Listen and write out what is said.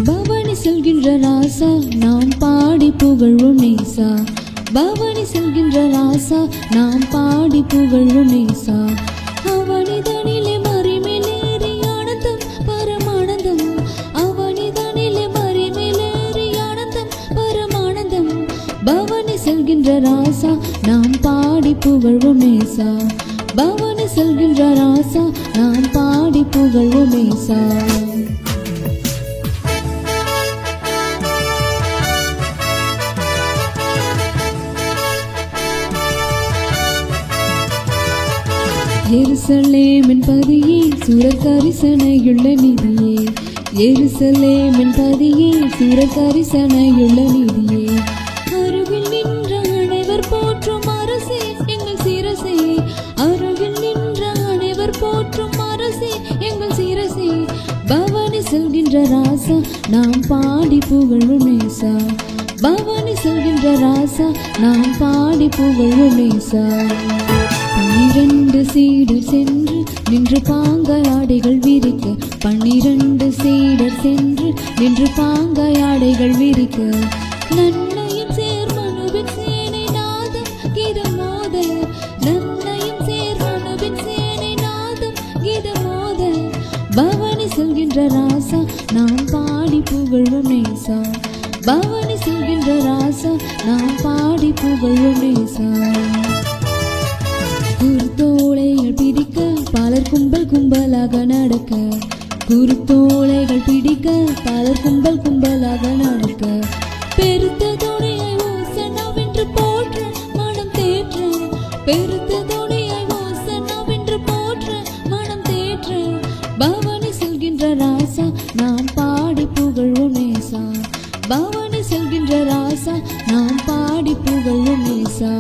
பவனி செல்கின்ற ராசா நாம் பாடி புகழ்வோம் நேசா. பவனி செல்கின்ற ராசா நாம் பாடி புகழ்வோம் நேசா. அவனிதனிலே மறிமேலேறி ஆனந்தம் பரமானந்தம். அவனிதனிலே மறிமேலேறி ஆனந்தம் பரமானந்தம். பவனி செல்கின்ற ராசா நாம் பாடி புகழ்வோம் நேசா. பவனி செல்கின்ற ராசா நாம் பாடி புகழ்வோம் நேசா. எருசலேமின் பதியே சூரக்கரிசனையுள்ள நிதியே. எருசலேமின் பதியே சூரக்கரிசனையுள்ள நிதியே. அருகில் நின்ற அனைவர் போற்றும் அரசே எங்கள் சிரசே. அருகில் நின்ற அனைவர் போற்றும் அரசே எங்கள் சிரசே. பவனி செல்கின்ற ராசா நாம் பாடி புகழ்வோம் நேசா. பவனி செல்கின்ற ராசா நாம் பாடி புகழ்வோம் நேசா. 12 சீடர் சென்று நின்று பாங்காடைகள் விரிக்க. 12 சீடர் சென்று நின்று பாங்காடைகள் விரிக்க. நன்மையும் சேர் மனுவின் சேனை நாதம் கீதம் மோத. நன்மையும் சேர் மனுவின் சேனை நாதம் கீதம் மோத. பவனி செல்கின்ற ராசா நாம் பாடி புகழ்வோம் நேசா. பவனி செல்கின்ற ராசா நாம் பாடி புகழ்வோம் நேசா. குருத்தோலைகள் பிடிக்க பலர் கும்பல் கும்பலாக நடக்க. குருத்தோலைகள் பிடிக்க பலர் கும்பல் கும்பலாக நடக்க. பெருத்த துணையை ஓசன்னாவென்று போற்ற மனம் தேற்ற. பெருத்த துணையை ஓசன்னாவென்று போற்ற மனம் தேற்ற. பவனி செல்கின்ற ராசா நாம் பாடி புகழ்வோம் நேசா. பவனி செல்கின்ற ராசா நாம் பாடி புகழ்வோம் நேசா.